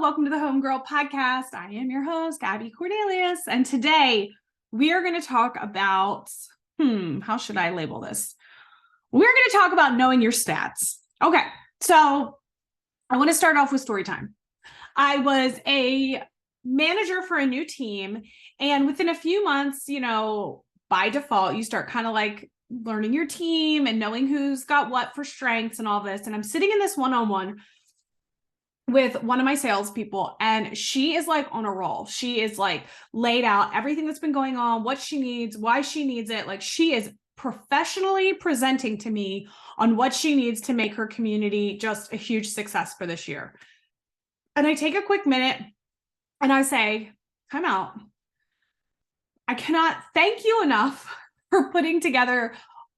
welcome to the Homegirl Podcast. I am your host, Abby Cornelius, and today we are going to talk about, how should I label this? We're going to talk about knowing your stats. Okay, so I want to start off with story time. I was a manager for a new team, and within a few months, by default, you start kind of like learning your team and knowing who's got what for strengths and all this. And I'm sitting in this one-on-one with one of my salespeople, and she is like on a roll. She is like laid out everything that's been going on, what she needs, why she needs it. Like she is professionally presenting to me on what she needs to make her community just a huge success for this year. And I take a quick minute and I say, time out. I cannot thank you enough for putting together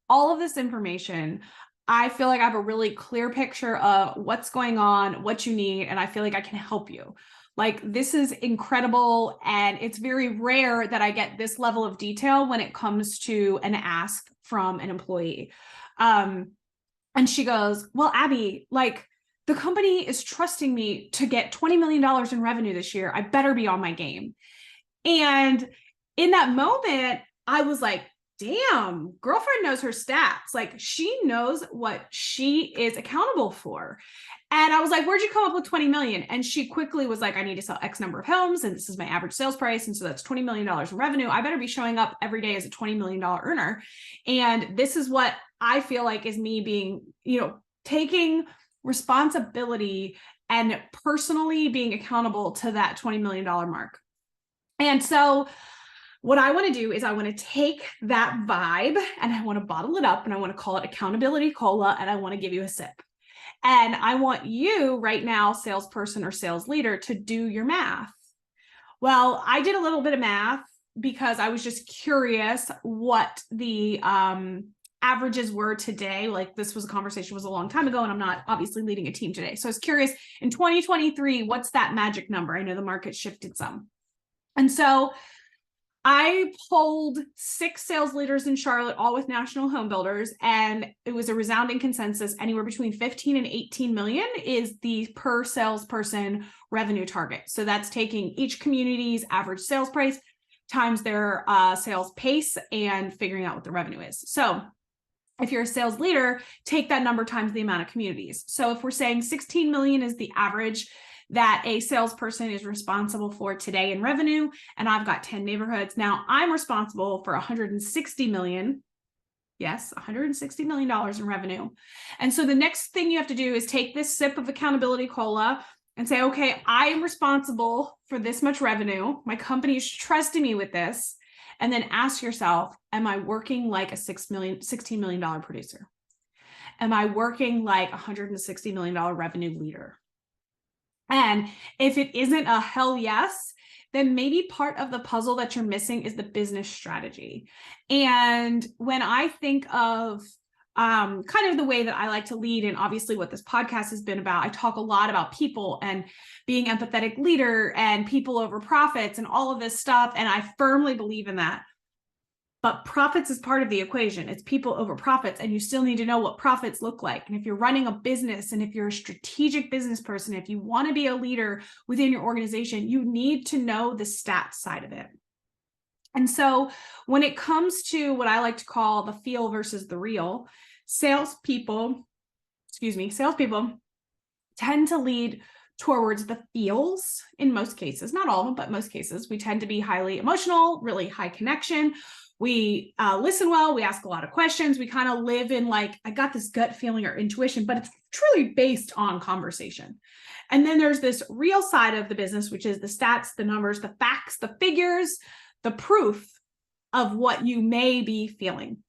all of this information. I feel like I have a really clear picture of what's going on, what you need, and I feel like I can help you. Like, this is incredible, and it's very rare that I get this level of detail when it comes to an ask from an employee. And she goes, well, Abby, like, the company is trusting me to get $20 million in revenue this year. I better be on my game. And in that moment, I was like, damn, girlfriend knows her stats. Like, she knows what she is accountable for. And I was like, where'd you come up with 20 million? And she quickly was like, I need to sell X number of homes, and this is my average sales price. And so that's $20 million in revenue. I better be showing up every day as a $20 million earner. And this is what I feel like is me being, taking responsibility and personally being accountable to that $20 million mark. And so what I want to do is I want to take that vibe and I want to bottle it up, and I want to call it accountability cola, and I want to give you a sip. And I want you right now, salesperson or sales leader, to do your math. Well, I did a little bit of math because I was just curious what the averages were today. Like, this was a conversation was a long time ago, and I'm not obviously leading a team today. So I was curious, in 2023, what's that magic number? I know the market shifted some. And so I polled 6 sales leaders in Charlotte, all with national home builders, and it was a resounding consensus. Anywhere between 15 and 18 million is the per salesperson revenue target. So that's taking each community's average sales price times their sales pace and figuring out what the revenue is. So if you're a sales leader, take that number times the amount of communities. So if we're saying 16 million is the average that a salesperson is responsible for today in revenue, and I've got 10 neighborhoods. Now I'm responsible for 160 million. Yes, $160 million in revenue. And so the next thing you have to do is take this sip of accountability cola and say, okay, I am responsible for this much revenue. My company is trusting me with this. And then ask yourself, am I working like a $16 million producer? Am I working like a $160 million revenue leader? And if it isn't a hell yes, then maybe part of the puzzle that you're missing is the business strategy. And when I think of kind of the way that I like to lead, and obviously what this podcast has been about, I talk a lot about people and being empathetic leader and people over profits and all of this stuff. And I firmly believe in that. But profits is part of the equation. It's people over profits, and you still need to know what profits look like. And if you're running a business, and if you're a strategic business person, if you want to be a leader within your organization, you need to know the stats side of it. And so when it comes to what I like to call the feel versus the real, salespeople tend to lead towards the feels in most cases, not all of them, but most cases. We tend to be highly emotional, really high connection. We listen well, we ask a lot of questions. We kind of live in like, I got this gut feeling or intuition, but it's truly based on conversation. And then there's this real side of the business, which is the stats, the numbers, the facts, the figures, the proof of what you may be feeling.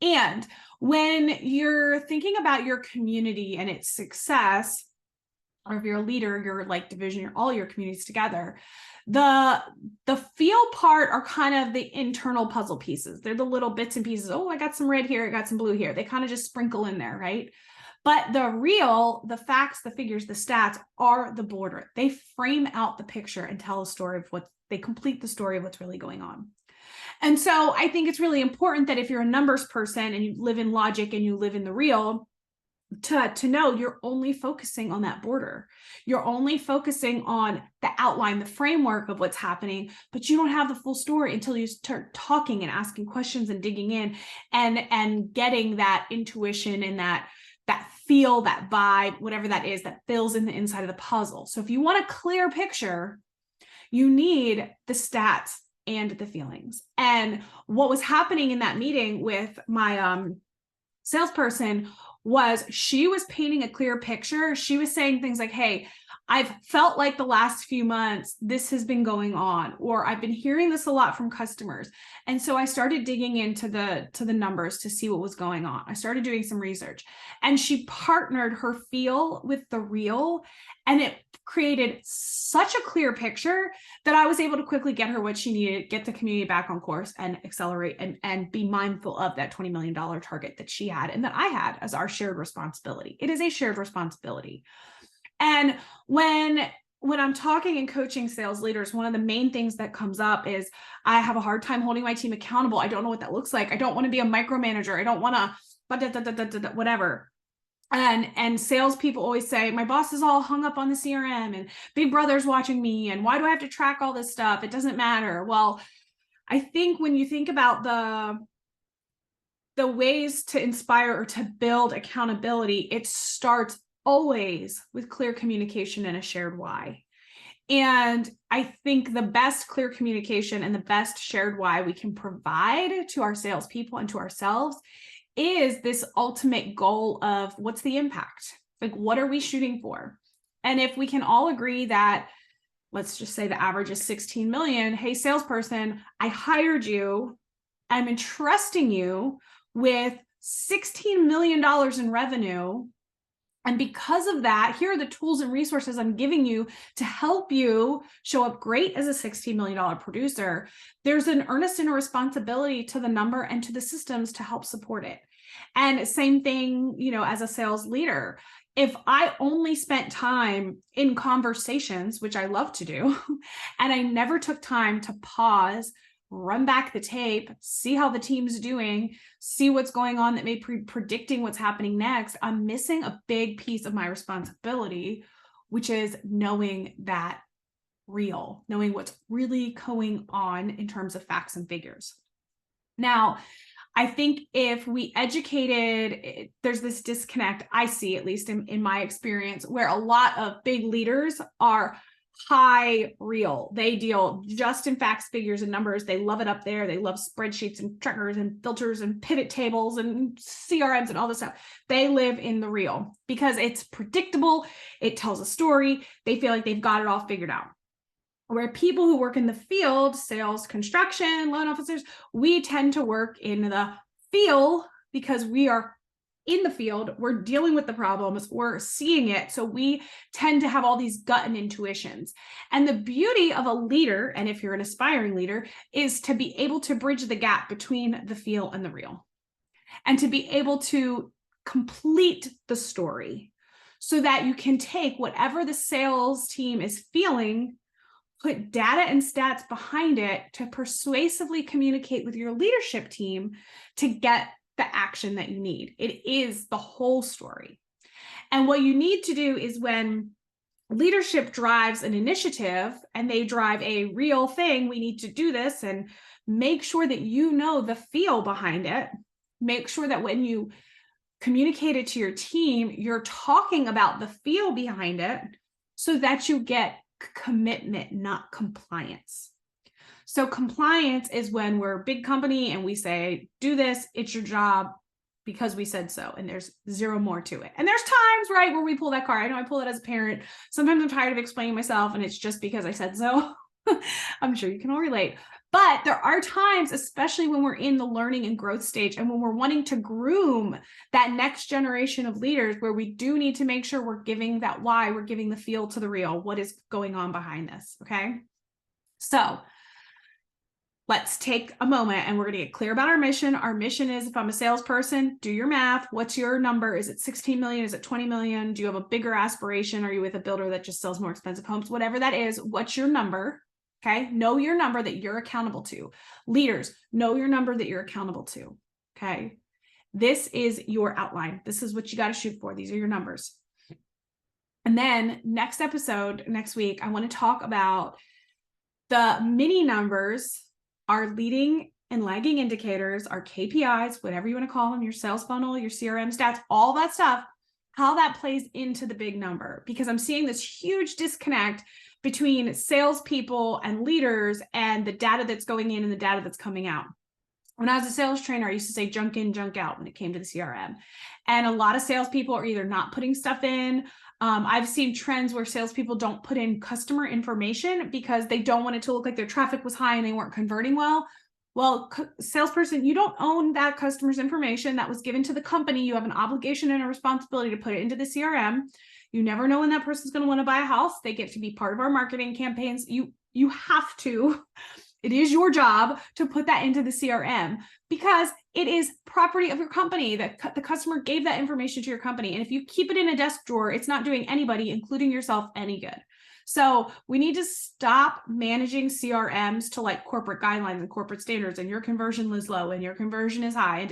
And when you're thinking about your community and its success, or if you're a leader, you're like division, you're all your communities together, the feel part are kind of the internal puzzle pieces. They're the little bits and pieces. Oh, I got some red here, I got some blue here. They kind of just sprinkle in there, right? But the real, the facts, the figures, the stats are the border. They frame out the picture and tell a story of they complete the story of what's really going on. And so I think it's really important that if you're a numbers person and you live in logic and you live in the real, to know you're only focusing on that border. You're only focusing on the outline, the framework of what's happening, but you don't have the full story until you start talking and asking questions and digging in and getting that intuition and that feel, that vibe, whatever that is, that fills in the inside of the puzzle. So if you want a clear picture, you need the stats and the feelings. And what was happening in that meeting with my salesperson was she was painting a clear picture. She was saying things like, hey, I've felt like the last few months this has been going on, or I've been hearing this a lot from customers. And so I started digging into the numbers to see what was going on. I started doing some research, and she partnered her feel with the real, and it created such a clear picture that I was able to quickly get her what she needed, get the community back on course, and accelerate and be mindful of that $20 million target that she had and that I had as our shared responsibility. It is a shared responsibility. And when I'm talking and coaching sales leaders, one of the main things that comes up is I have a hard time holding my team accountable. I don't know what that looks like. I don't want to be a micromanager. I don't want to whatever. And salespeople always say, my boss is all hung up on the CRM and Big Brother's watching me. And why do I have to track all this stuff? It doesn't matter. Well, I think when you think about the ways to inspire or to build accountability, it starts always with clear communication and a shared why. And I think the best clear communication and the best shared why we can provide to our salespeople and to ourselves is this ultimate goal of what's the impact? Like, what are we shooting for? And if we can all agree that, let's just say the average is 16 million. Hey, salesperson, I hired you. I'm entrusting you with $16 million in revenue. And because of that, here are the tools and resources I'm giving you to help you show up great as a $16 million producer. There's an earnest and a responsibility to the number and to the systems to help support it. And same thing, as a sales leader, if I only spent time in conversations, which I love to do, and I never took time to pause, run back the tape, see how the team's doing, see what's going on that may be predicting what's happening next, I'm missing a big piece of my responsibility, which is knowing that real, knowing what's really going on in terms of facts and figures. Now, I think if we educated, there's this disconnect, I see, at least in my experience, where a lot of big leaders are high real. They deal just in facts, figures, and numbers. They love it up there. They love spreadsheets and trackers and filters and pivot tables and CRMs and all this stuff. They live in the real because it's predictable. It tells a story. They feel like they've got it all figured out. Where people who work in the field, sales, construction, loan officers, we tend to work in the feel because we are in the field, we're dealing with the problems, we're seeing it. So we tend to have all these gut and intuitions. And the beauty of a leader, and if you're an aspiring leader, is to be able to bridge the gap between the feel and the real, and to be able to complete the story so that you can take whatever the sales team is feeling, put data and stats behind it to persuasively communicate with your leadership team to get the action that you need. It is the whole story. And what you need to do is when leadership drives an initiative and they drive a real thing, we need to do this, and make sure that you know the feel behind it. Make sure that when you communicate it to your team, you're talking about the feel behind it so that you get commitment, not compliance. So compliance is when we're a big company and we say, do this, it's your job because we said so, and there's zero more to it. And there's times, right, where we pull that card. I know I pull it as a parent. Sometimes I'm tired of explaining myself and it's just because I said so. I'm sure you can all relate. But there are times, especially when we're in the learning and growth stage and when we're wanting to groom that next generation of leaders, where we do need to make sure we're giving that why, we're giving the feel to the real, what is going on behind this, okay? So let's take a moment and we're going to get clear about our mission. Our mission is, if I'm a salesperson, do your math. What's your number? Is it 16 million? Is it 20 million? Do you have a bigger aspiration? Are you with a builder that just sells more expensive homes? Whatever that is, what's your number? Okay. Know your number that you're accountable to. Leaders, know your number that you're accountable to. Okay. This is your outline. This is what you got to shoot for. These are your numbers. And then next episode, next week, I want to talk about the mini numbers, our leading and lagging indicators, our KPIs, whatever you want to call them, your sales funnel, your CRM stats, all that stuff, how that plays into the big number. Because I'm seeing this huge disconnect between salespeople and leaders and the data that's going in and the data that's coming out. When I was a sales trainer, I used to say junk in, junk out when it came to the CRM. And a lot of salespeople are either not putting stuff in. I've seen trends where salespeople don't put in customer information because they don't want it to look like their traffic was high and they weren't converting well. Well, salesperson, you don't own that customer's information that was given to the company. You have an obligation and a responsibility to put it into the CRM. You never know when that person's going to want to buy a house. They get to be part of our marketing campaigns. You have to. It is your job to put that into the CRM because it is property of your company that the customer gave that information to your company. And if you keep it in a desk drawer, it's not doing anybody, including yourself, any good. So we need to stop managing CRMs to like corporate guidelines and corporate standards, and your conversion is low and your conversion is high.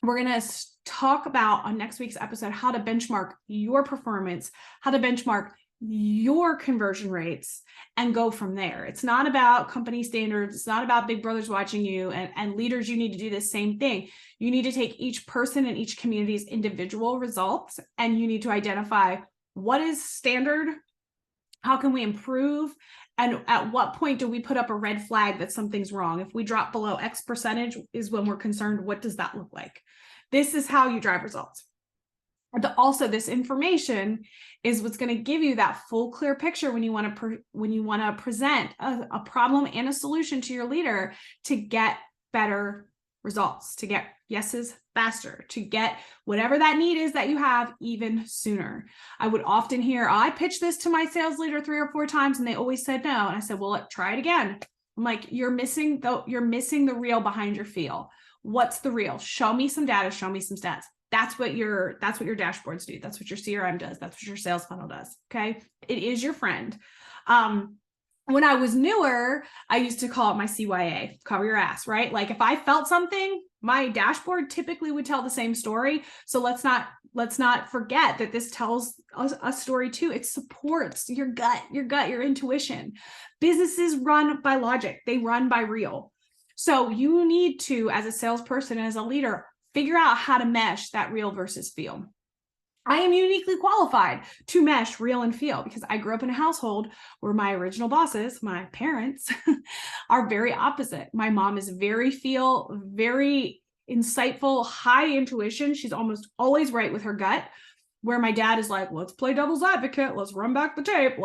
We're going to talk about on next week's episode how to benchmark your performance, how to benchmark your conversion rates, and go from there. It's not about company standards. It's not about big brothers watching you, and leaders. You need to do the same thing. You need to take each person and each community's individual results, and you need to identify what is standard, how can we improve, and at what point do we put up a red flag that something's wrong. If we drop below X percentage is when we're concerned. What does that look like? This is how you drive results. But also, this information is what's going to give you that full, clear picture when you want to present a problem and a solution to your leader to get better results, to get yeses faster, to get whatever that need is that you have even sooner. I would often hear, I pitched this to my sales leader 3 or 4 times and they always said no. And I said, well, try it again. I'm like, you're missing the real behind your feel. What's the real? Show me some data, show me some stats. That's what your dashboards do. That's what your CRM does. That's what your sales funnel does. Okay. It is your friend. When I was newer, I used to call it my CYA, cover your ass, right? Like if I felt something, my dashboard typically would tell the same story. So let's not forget that this tells a story too. It supports your gut, your intuition. Businesses run by logic. They run by real. So you need to, as a salesperson, as a leader, figure out how to mesh that real versus feel. I am uniquely qualified to mesh real and feel because I grew up in a household where my original bosses, my parents, are very opposite. My mom is very feel, very insightful, high intuition. She's almost always right with her gut, where my dad is like, let's play devil's advocate. Let's run back the tape.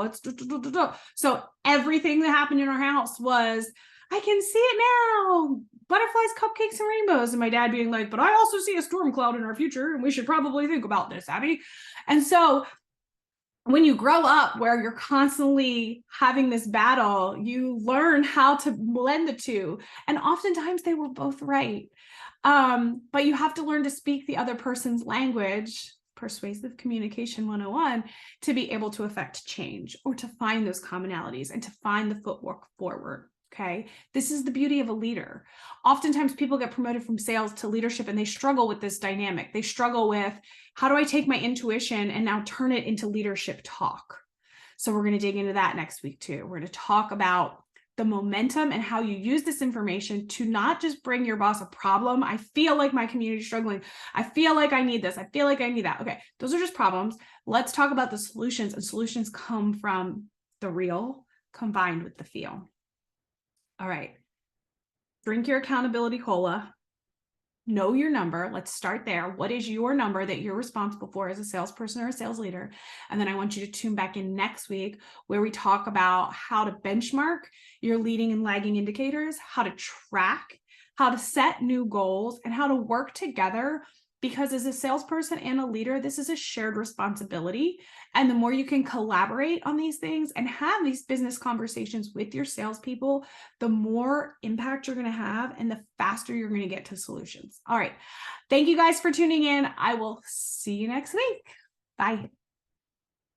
So everything that happened in our house was, I can see it now. Butterflies, cupcakes, and rainbows. And my dad being like, but I also see a storm cloud in our future, and we should probably think about this, Abby. And so when you grow up where you're constantly having this battle, you learn how to blend the two. And oftentimes they were both right. But you have to learn to speak the other person's language, persuasive communication 101, to be able to affect change or to find those commonalities and to find the footwork forward. Okay. This is the beauty of a leader. Oftentimes people get promoted from sales to leadership and they struggle with this dynamic. They struggle with, how do I take my intuition and now turn it into leadership talk? So we're going to dig into that next week too. We're going to talk about the momentum and how you use this information to not just bring your boss a problem. I feel like my community is struggling. I feel like I need this. I feel like I need that. Okay. Those are just problems. Let's talk about the solutions, and solutions come from the real combined with the feel. All right. Drink your accountability cola. Know your number. Let's start there. What is your number that you're responsible for as a salesperson or a sales leader? And then I want you to tune back in next week where we talk about how to benchmark your leading and lagging indicators, how to track, how to set new goals, and how to work together. Because as a salesperson and a leader, this is a shared responsibility. And the more you can collaborate on these things and have these business conversations with your salespeople, the more impact you're going to have and the faster you're going to get to solutions. All right. Thank you guys for tuning in. I will see you next week. Bye.